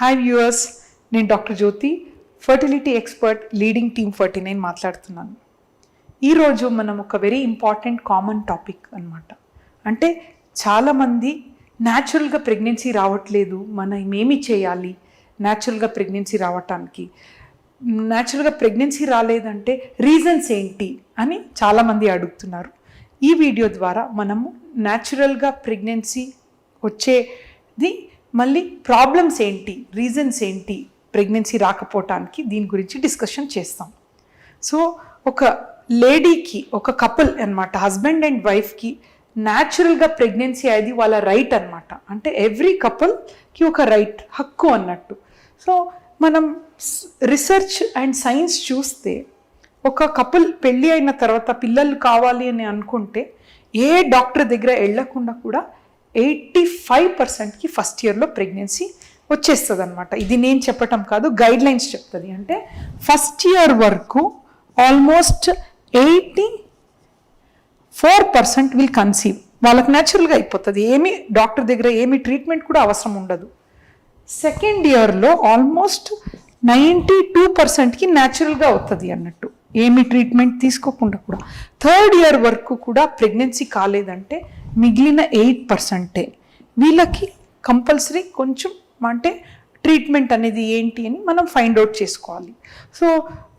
Hi viewers, నేను doctor జ్యోతి, fertility expert, leading team 49 మాట్లాడుతున్నాను. ఈరోజు మనం ఒక వెరీ ఇంపార్టెంట్ కామన్ టాపిక్ అన్నమాట. అంటే చాలామంది న్యాచురల్గా ప్రెగ్నెన్సీ రావట్లేదు, మనం ఏమి చేయాలి న్యాచురల్గా ప్రెగ్నెన్సీ రావటానికి, న్యాచురల్గా ప్రెగ్నెన్సీ రాలేదంటే రీజన్స్ ఏంటి అని చాలామంది అడుగుతున్నారు. ఈ వీడియో ద్వారా మనము న్యాచురల్గా ప్రెగ్నెన్సీ వచ్చేది, మళ్ళీ ప్రాబ్లమ్స్ ఏంటి, రీజన్స్ ఏంటి ప్రెగ్నెన్సీ రాకపోవటానికి, దీని గురించి డిస్కషన్ చేస్తాం. సో ఒక లేడీకి, ఒక కపుల్ అన్నమాట, హస్బెండ్ అండ్ వైఫ్కి న్యాచురల్గా ప్రెగ్నెన్సీ అనేది వాళ్ళ రైట్ అన్నమాట. అంటే ఎవ్రీ కపుల్కి ఒక రైట్, హక్కు అన్నట్టు. సో మనం రీసెర్చ్ అండ్ సైన్స్ చూస్తే ఒక కపుల్ పెళ్ళి అయిన తర్వాత పిల్లలు కావాలి అని అనుకుంటే ఏ డాక్టర్ దగ్గర వెళ్ళకుండా కూడా 85%కి ఫస్ట్ ఇయర్లో ప్రెగ్నెన్సీ వచ్చేస్తుంది అనమాట. ఇది నేను చెప్పటం కాదు, గైడ్ లైన్స్ చెప్తుంది. అంటే ఫస్ట్ ఇయర్ వరకు ఆల్మోస్ట్ 84% విల్ కన్సీవ్. వాళ్ళకి న్యాచురల్గా అయిపోతుంది, ఏమి డాక్టర్ దగ్గర ఏమి ట్రీట్మెంట్ కూడా అవసరం ఉండదు. సెకండ్ ఇయర్లో ఆల్మోస్ట్ 92%కి న్యాచురల్గా అవుతుంది అన్నట్టు, ఏమి ట్రీట్మెంట్ తీసుకోకుండా కూడా. థర్డ్ ఇయర్ వరకు కూడా ప్రెగ్నెన్సీ కాలేదంటే మిగిలిన 8%. వీళ్ళకి కంపల్సరీ కొంచెం అంటే ట్రీట్మెంట్ అనేది ఏంటి అని మనం ఫైండ్ అవుట్ చేసుకోవాలి. సో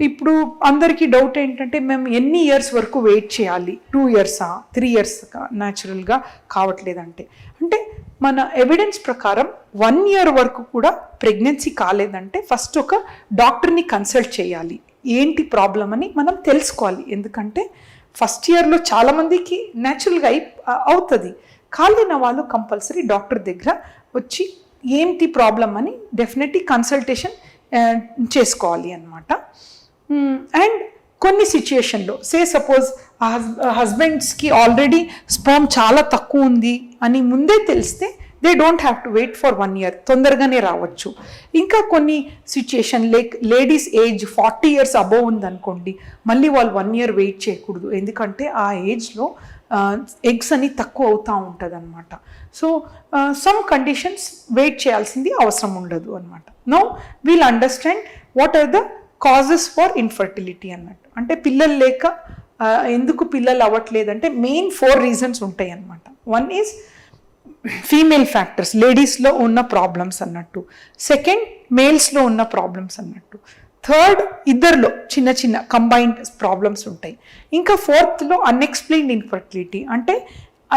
ఇప్పుడు అందరికీ డౌట్ ఏంటంటే, మేము ఎన్ని ఇయర్స్ వరకు వెయిట్ చేయాలి, 2 ఇయర్సా 3 ఇయర్స్గా న్యాచురల్గా కావట్లేదంటే, అంటే మన ఎవిడెన్స్ ప్రకారం 1 ఇయర్ వరకు కూడా ప్రెగ్నెన్సీ కాలేదంటే ఫస్ట్ ఒక డాక్టర్ని కన్సల్ట్ చేయాలి. ఏంటి ప్రాబ్లం అని మనం తెలుసుకోవాలి. ఎందుకంటే ఫస్ట్ ఇయర్లో చాలామందికి న్యాచురల్గా అవుతుంది, కాలేన వాళ్ళు కంపల్సరీ డాక్టర్ దగ్గర వచ్చి ఏంటి ప్రాబ్లం అని డెఫినెట్లీ కన్సల్టేషన్ చేసుకోవాలి అన్నమాట. అండ్ కొన్ని సిచ్యుయేషన్లో సపోజ్ హస్బెండ్స్కి ఆల్రెడీ స్పర్మ్ చాలా తక్కువ ఉంది అని ముందే తెలిస్తే they don't have to wait for 1 year, తొందరగానే రావచ్చు. ఇంకా కొన్ని situation ladies age 40 years above ఉందనుకోండి, మళ్ళీ వాళ్ళు 1 ఇయర్ వెయిట్ చేయకూడదు. ఎందుకంటే ఆ ఏజ్లో ఎగ్స్ అని తక్కువ అవుతూ ఉంటుంది అనమాట. సో సమ్ కండిషన్స్ వెయిట్ చేయాల్సింది అవసరం ఉండదు అనమాట. Now we'll understand what are the causes for infertility అన్నట్టు. అంటే పిల్లలు లేక ఎందుకు పిల్లలు అవ్వట్లేదంటే మెయిన్ 4 రీజన్స్ ఉంటాయి అన్నమాట. 1 ఈజ్ ఫీమేల్ ఫ్యాక్టర్స్, లేడీస్లో ఉన్న ప్రాబ్లమ్స్ అన్నట్టు. సెకండ్, మేల్స్లో ఉన్న ప్రాబ్లమ్స్ అన్నట్టు. థర్డ్, ఇద్దరిలో చిన్న చిన్న కంబైన్డ్ ప్రాబ్లమ్స్ ఉంటాయి. ఇంకా ఫోర్త్లో అన్ఎక్స్ప్లెయిన్డ్ ఇన్ఫర్టిలిటీ. అంటే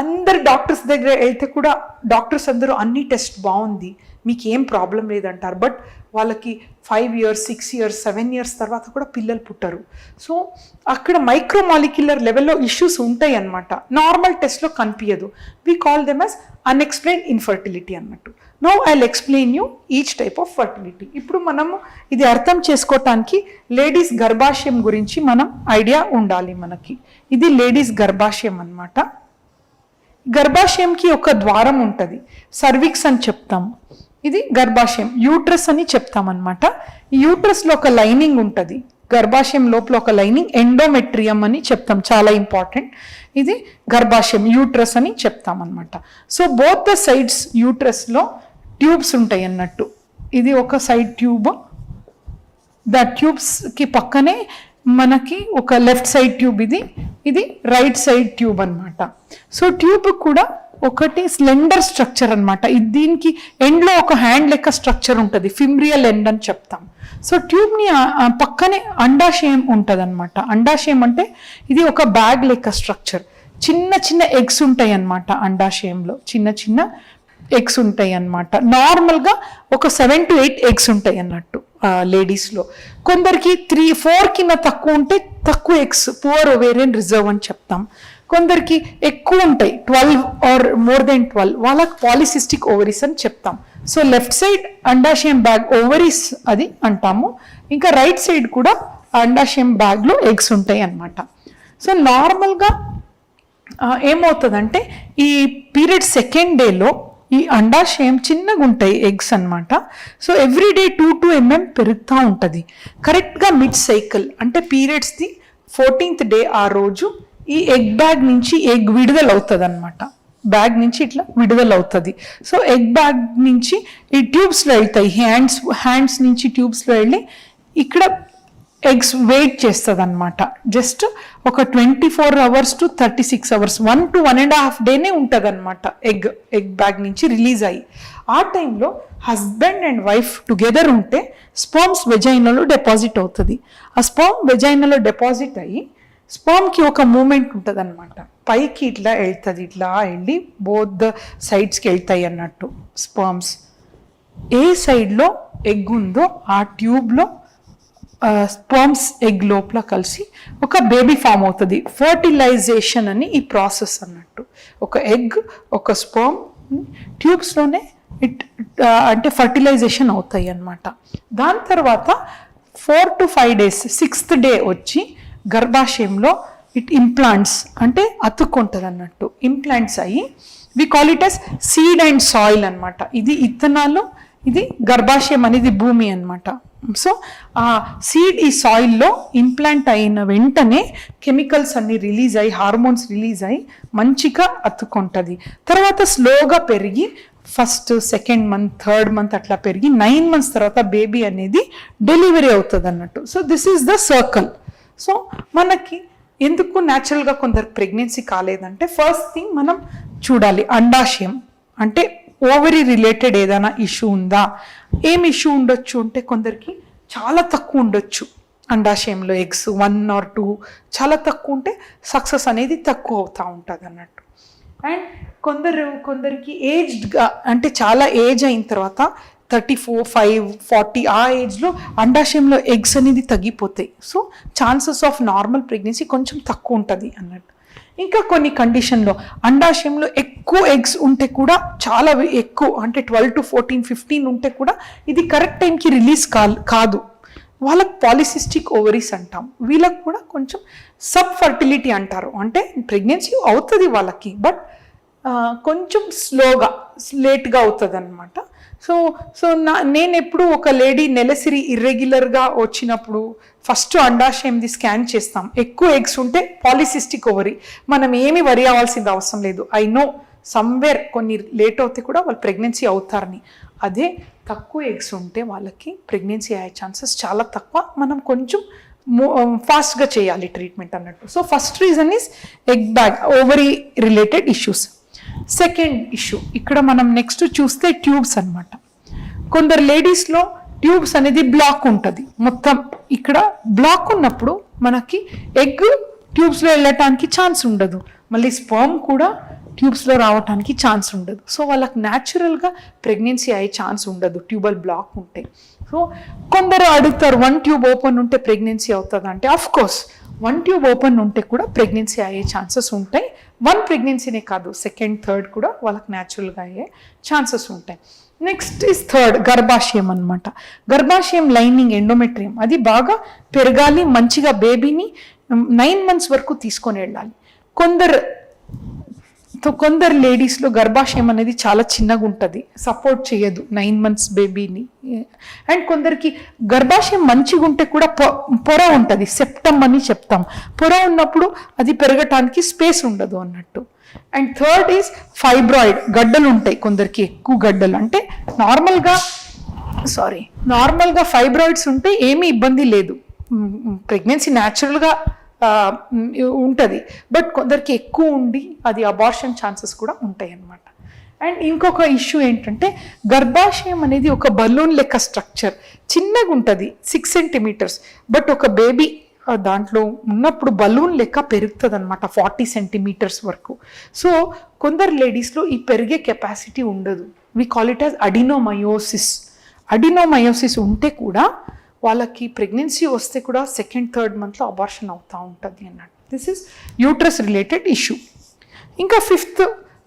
అందరు డాక్టర్స్ దగ్గర వెళ్తే కూడా డాక్టర్స్ అందరూ అన్ని టెస్ట్ బాగుంది, మీకు ఏం ప్రాబ్లం లేదంటారు. బట్ వాళ్ళకి 5 ఇయర్స్ 6 ఇయర్స్ 7 ఇయర్స్ తర్వాత కూడా పిల్లలు పుట్టరు. సో అక్కడ మైక్రోమాలిక్యులర్ లెవెల్లో ఇష్యూస్ ఉంటాయి అన్నమాట, నార్మల్ టెస్ట్లో కనిపించదు. We call them as unexplained infertility అన్నట్టు. Now I will explain you each type of fertility. ఇప్పుడు మనము ఇది అర్థం చేసుకోవటానికి లేడీస్ గర్భాశయం గురించి మనం ఐడియా ఉండాలి మనకి. ఇది లేడీస్ గర్భాశయం అన్నమాట. గర్భాశయంకి ఒక ద్వారం ఉంటుంది, సర్విక్స్ అని చెప్తాము. ఇది గర్భాశయం, యూట్రస్ అని చెప్తామన్నమాట. ఈ యూట్రస్లో ఒక లైనింగ్ ఉంటుంది, గర్భాశయం లోపల ఒక లైనింగ్ ఎండోమెట్రియం అని చెప్తాం, చాలా ఇంపార్టెంట్. ఇది గర్భాశయం, యూట్రస్ అని చెప్తామన్నమాట. సో బోత్ ద సైడ్స్ యూట్రస్లో ట్యూబ్స్ ఉంటాయి అన్నట్టు. ఇది ఒక సైడ్ ట్యూబ్, ద ట్యూబ్స్కి పక్కనే మనకి ఒక లెఫ్ట్ సైడ్ ట్యూబ్, ఇది రైట్ సైడ్ ట్యూబ్ అన్నమాట. సో ట్యూబ్ కూడా ఒకటి స్లెండర్ స్ట్రక్చర్ అనమాట. దీనికి ఎండ్లో ఒక హ్యాండ్ లెక్క స్ట్రక్చర్ ఉంటుంది, ఫిమ్రియల్ ఎండ్ అని చెప్తాం. సో ట్యూబ్ని పక్కనే అండాశయం ఉంటుంది అనమాట. అండాశయం అంటే ఇది ఒక బ్యాగ్ లెక్క స్ట్రక్చర్, చిన్న చిన్న ఎగ్స్ ఉంటాయి అన్నమాట. అండాశయంలో చిన్న చిన్న ఎగ్స్ ఉంటాయి అన్నమాట. నార్మల్గా ఒక 7 to 8 ఎగ్స్ ఉంటాయి అన్నట్టు లేడీస్లో. కొందరికి 3-4 కింద తక్కువ ఉంటే తక్కువ ఎగ్స్, పువర్ ఓవేరియన్ రిజర్వ్ అని చెప్తాం. కొందరికి ఎక్కువ ఉంటాయి 12 ఆర్ మోర్ దెన్ 12, వాళ్ళకి పాలిసిస్టిక్ ఓవరీస్ అని చెప్తాం. సో లెఫ్ట్ సైడ్ అండాశయం బ్యాగ్ ఓవరీస్ అది అంటాము. ఇంకా రైట్ సైడ్ కూడా అండాశయం బ్యాగ్లో ఎగ్స్ ఉంటాయి అన్నమాట. సో నార్మల్గా ఏమవుతుందంటే ఈ పీరియడ్ సెకండ్ డేలో ఈ అండాశయం చిన్నగా ఉంటాయి ఎగ్స్ అన్నమాట. సో ఎవ్రీడే 2 mm పెరుగుతూ ఉంటుంది. కరెక్ట్గా మిడ్ సైకిల్ అంటే పీరియడ్స్ది 14th డే ఆ రోజు ఈ ఎగ్ బ్యాగ్ నుంచి ఎగ్ విడుదల అవుతుంది అనమాట. బ్యాగ్ నుంచి ఇట్లా విడుదల అవుతుంది. సో ఎగ్ బ్యాగ్ నుంచి ఈ ట్యూబ్స్లో వెళ్తాయి, హ్యాండ్స్ నుంచి ట్యూబ్స్లో వెళ్ళి ఇక్కడ ఎగ్స్ వెయిట్ చేస్తుంది అనమాట. జస్ట్ ఒక 24 hours to 36 hours, 1 to 1.5 days ఉంటుంది అనమాట ఎగ్ బ్యాగ్ నుంచి రిలీజ్ అయ్యి. ఆ టైంలో హస్బెండ్ అండ్ వైఫ్ టుగెదర్ ఉంటే స్పర్మ్స్ వెజైనాలో డిపాజిట్ అవుతుంది. ఆ స్పర్మ్ వెజైనాలో డిపాజిట్ అయ్యి స్పర్మ్కి ఒక మూమెంట్ ఉంటుంది అనమాట, పైకి ఇట్లా వెళ్తుంది, ఇట్లా వెళ్ళి బోత్ ద సైడ్స్కి వెళ్తాయి అన్నట్టు. స్పర్మ్స్ ఏ సైడ్లో ఎగ్ ఉందో ఆ ట్యూబ్లో స్పర్మ్స్ ఎగ్ లోపల కలిసి ఒక బేబీ ఫామ్ అవుతుంది. ఫర్టిలైజేషన్ అని ఈ ప్రాసెస్ అన్నట్టు. ఒక ఎగ్ ఒక స్పర్మ్ ట్యూబ్స్లోనే అంటే ఫర్టిలైజేషన్ అవుతాయి అన్నమాట. దాని తర్వాత 4 to 5 days, 6th day వచ్చి గర్భాశయంలో ఇంప్లాంట్స్ అంటే అతుక్కుంటుంది అన్నట్టు. ఇంప్లాంట్స్ అయ్యి we call it as seed and soil అనమాట. ఇది ఇత్తనాలు, ఇది గర్భాశయం అనేది భూమి అనమాట. సో ఆ సీడ్ ఈ సాయిల్లో ఇంప్లాంట్ అయిన వెంటనే కెమికల్స్ అన్ని రిలీజ్ అయ్యి, హార్మోన్స్ రిలీజ్ అయ్యి మంచిగా అతుక్కుంటుంది. తర్వాత స్లోగా పెరిగి 1st, 2nd month, 3rd month అట్లా పెరిగి 9 months తర్వాత బేబీ అనేది డెలివరీ అవుతుంది అన్నట్టు. So this is the circle. So మనకి ఎందుకు న్యాచురల్గా కొందరు ప్రెగ్నెన్సీ కాలేదంటే ఫస్ట్ థింగ్ మనం చూడాలి అండాశయం అంటే ఓవరీ రిలేటెడ్ ఏదైనా ఇష్యూ ఉందా. ఏం ఇష్యూ ఉండొచ్చు అంటే కొందరికి చాలా తక్కువ ఉండొచ్చు అండాశయంలో ఎగ్స్ 1 or 2 చాలా తక్కువ ఉంటే సక్సెస్ అనేది తక్కువ అవుతూ ఉంటుంది అన్నట్టు. అండ్ కొందరికి ఏజ్డ్గా అంటే చాలా ఏజ్ అయిన తర్వాత 34, 5, 40 ఆ ఏజ్లో అండాశయంలో ఎగ్స్ అనేది తగ్గిపోతాయి. So chances of normal pregnancy కొంచెం తక్కువ ఉంటుంది అన్నట్టు. ఇంకా కొన్ని కండిషన్లో అండాశయంలో ఎక్కువ ఎగ్స్ ఉంటే కూడా చాలా ఎక్కువ అంటే 12 to 14, 15 ఉంటే కూడా ఇది కరెక్ట్ టైంకి రిలీజ్ కాదు. వాళ్ళకి పాలిసిస్టిక్ ఓవరీస్ అంటాం. వీళ్ళకి కూడా కొంచెం సబ్ ఫర్టిలిటీ అంటారు. అంటే ప్రెగ్నెన్సీ అవుతుంది వాళ్ళకి, బట్ కొంచెం స్లోగా లేట్గా అవుతుంది అనమాట. సో నేను ఎప్పుడు ఒక లేడీ నెలసరి ఇర్రెగ్యులర్గా వచ్చినప్పుడు ఫస్ట్ అండాశయంది స్కాన్ చేస్తాం. ఎక్కువ ఎగ్స్ ఉంటే పాలిసిస్టిక్ ఓవరీ, మనం ఏమి వరి అవ్వాల్సింది అవసరం లేదు. ఐ నో సమ్వేర్ కొన్ని లేట్ అవుతే కూడా వాళ్ళు ప్రెగ్నెన్సీ అవుతారని. అదే తక్కువ ఎగ్స్ ఉంటే వాళ్ళకి ప్రెగ్నెన్సీ అయ్యే ఛాన్సెస్ చాలా తక్కువ. మనం కొంచెం ఫాస్ట్గా చేయాలి ట్రీట్మెంట్ అన్నట్టు. So first reason is egg bag ovary related issues. Second issue ఇక్కడ మనం నెక్స్ట్ చూస్తే ట్యూబ్స్ అనమాట. కొందరు లేడీస్లో ట్యూబ్స్ అనేది బ్లాక్ ఉంటుంది మొత్తం. ఇక్కడ బ్లాక్ ఉన్నప్పుడు మనకి ఎగ్ ట్యూబ్స్లో వెళ్ళటానికి ఛాన్స్ ఉండదు, మళ్ళీ స్పర్మ్ కూడా ట్యూబ్స్లో రావడానికి ఛాన్స్ ఉండదు. సో వాళ్ళకి న్యాచురల్గా ప్రెగ్నెన్సీ అయ్యే ఛాన్స్ ఉండదు ట్యూబల్ బ్లాక్ ఉంటే. సో కొందరు అడుగుతారు 1 tube ఓపెన్ ఉంటే ప్రెగ్నెన్సీ అవుతుంది అంటే, ఆఫ్ కోర్స్ 1 tube ఓపెన్ ఉంటే కూడా ప్రెగ్నెన్సీ అయ్యే ఛాన్సెస్ ఉంటాయి. 1 ప్రెగ్నెన్సీనే కాదు, 2nd, 3rd కూడా వాళ్ళకి న్యాచురల్గా అయ్యే ఛాన్సెస్ ఉంటాయి. నెక్స్ట్ ఇస్ 3rd గర్భాశయం అనమాట. గర్భాశయం లైనింగ్ ఎండోమెట్రియం అది బాగా పెరగాలి, మంచిగా బేబీని 9 months వరకు తీసుకొని వెళ్ళాలి. కొందరు లేడీస్లో గర్భాశయం అనేది చాలా చిన్నగా ఉంటుంది, సపోర్ట్ చేయదు 9 months బేబీని. అండ్ కొందరికి గర్భాశయం మంచిగా ఉంటే కూడా పొర ఉంటుంది, సెప్టమ్ అని చెప్తాం. పొర ఉన్నప్పుడు అది పెరగటానికి స్పేస్ ఉండదు అన్నట్టు. అండ్ 3rd ఈజ్ ఫైబ్రాయిడ్, గడ్డలు ఉంటాయి కొందరికి, ఎక్కువ గడ్డలు. అంటే నార్మల్గా ఫైబ్రాయిడ్స్ ఉంటే ఏమీ ఇబ్బంది లేదు, ప్రెగ్నెన్సీ న్యాచురల్గా ఉంటుంది. బట్ కొందరికి ఎక్కువ ఉండి అది అబార్షన్ ఛాన్సెస్ కూడా ఉంటాయి అన్నమాట. అండ్ ఇంకొక ఇష్యూ ఏంటంటే గర్భాశయం అనేది ఒక బలూన్ లెక్క స్ట్రక్చర్, చిన్నగా ఉంటుంది 6 centimeters. బట్ ఒక బేబీ దాంట్లో ఉన్నప్పుడు బలూన్ లెక్క పెరుగుతుంది అనమాట 40 centimeters వరకు. సో కొందరు లేడీస్లో ఈ పెరిగే కెపాసిటీ ఉండదు. We call it as adenomyosis. Adenomyosis ఉంటే కూడా వాళ్ళకి ప్రెగ్నెన్సీ వస్తే కూడా 2nd, 3rd monthలో అబార్షన్ అవుతూ ఉంటుంది అన్నట్టు. This is uterus related issue. ఇంకా 5th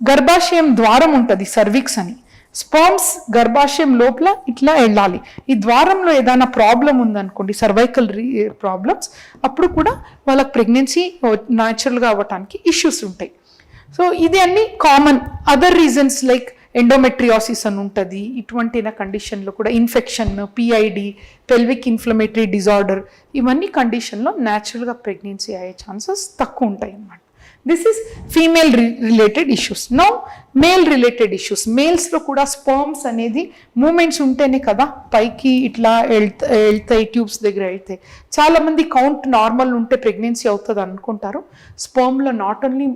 గర్భాశయం ద్వారం ఉంటుంది, సర్విక్స్ అని. స్పర్మ్స్ గర్భాశయం లోపల ఇట్లా వెళ్ళాలి. ఈ ద్వారంలో ఏదైనా ప్రాబ్లం ఉందనుకోండి, సర్వైకల్ ప్రాబ్లమ్స్, అప్పుడు కూడా వాళ్ళకి ప్రెగ్నెన్సీ న్యాచురల్గా అవ్వటానికి ఇష్యూస్ ఉంటాయి. సో ఇది అన్ని common. Other reasons like endometriosis అని ఉంటుంది. ఇటువంటి కండిషన్లో కూడా infection, PID, pelvic inflammatory disorder, ఇవన్నీ కండిషన్లో న్యాచురల్గా ప్రెగ్నెన్సీ అయ్యే ఛాన్సెస్ తక్కువ ఉంటాయి అన్నమాట. This is female related issues. Now male related issues. మేల్స్లో కూడా స్పర్మ్స్ అనేది మూమెంట్స్ ఉంటేనే కదా పైకి ఇట్లా వెళ్తాయి, ట్యూబ్స్ దగ్గర వెళ్తాయి. చాలామంది కౌంట్ నార్మల్ ఉంటే ప్రెగ్నెన్సీ అవుతుంది అనుకుంటారు. స్పర్మ్లో not only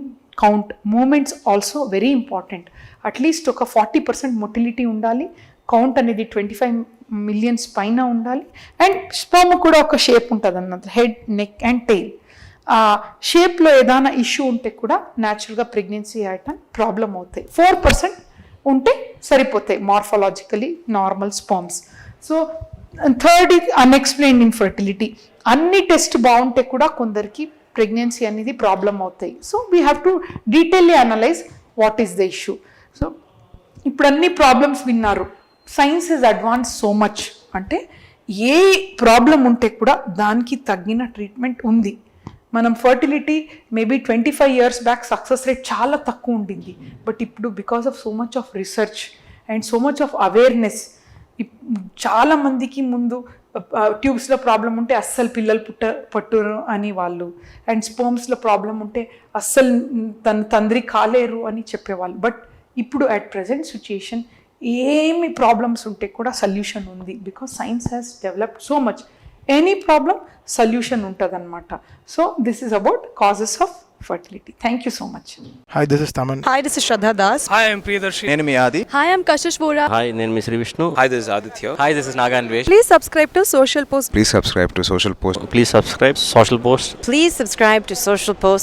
count, movements also very important. At least ఒక 40% మొటిలిటీ ఉండాలి, కౌంట్ అనేది 25 మిలియన్స్ పైన ఉండాలి, అండ్ స్పర్మ్ కూడా ఒక షేప్ ఉంటుంది అన్నది, హెడ్, నెక్ అండ్ టెయిల్. షేప్లో ఏదైనా ఇష్యూ ఉంటే కూడా న్యాచురల్గా ప్రెగ్నెన్సీ అయ్యటం ప్రాబ్లం అవుతాయి. 4% ఉంటే సరిపోతాయి morphologically normal sperms. So third ఇది అన్ఎక్స్ప్లెయిన్డ్ ఇన్ఫర్టిలిటీ. అన్ని టెస్ట్ బాగుంటే కూడా కొందరికి ప్రెగ్నెన్సీ అనేది ప్రాబ్లం అవుతాయి. So we have to detailly analyse what is the issue. So ఇప్పుడు అన్ని ప్రాబ్లమ్స్ విన్నారు. Science is advance so much, అంటే ఏ ప్రాబ్లం ఉంటే కూడా దానికి తగిన ట్రీట్మెంట్ ఉంది. మనం fertility maybe 25 years back success rate చాలా తక్కువ ఉండింది, బట్ ఇప్పుడు because of so much of research and so much of awareness చాలా మందికి ముందు ట్యూబ్స్లో ప్రాబ్లం ఉంటే అస్సలు పిల్లలు పట్టురు అని వాళ్ళు, అండ్ స్పర్మ్స్లో ప్రాబ్లం ఉంటే అస్సలు తండ్రి కాలేరు అని చెప్పేవాళ్ళు. బట్ ఇప్పుడు అట్ ప్రజెంట్ సిచ్యుయేషన్ ఏమి ప్రాబ్లమ్స్ ఉంటే కూడా సొల్యూషన్ ఉంది, because science has developed so much. Any problem solution ఉంటుంది అనమాట. So this is about causes of fertility. Thank you so much. Hi, this is Taman. Hi, this is Shraddha Das. Hi, I'm Priyadarshi. నేను మీ ఆది. Hi, I'm Kashish Vora. Hi, నేను మీ Shri Vishnu. Hi, this is Aditya. Hi, this is Nagan Vesh. Please subscribe to Social Post. Please subscribe to Social Post. Please subscribe Social Post. Please subscribe to Social Post.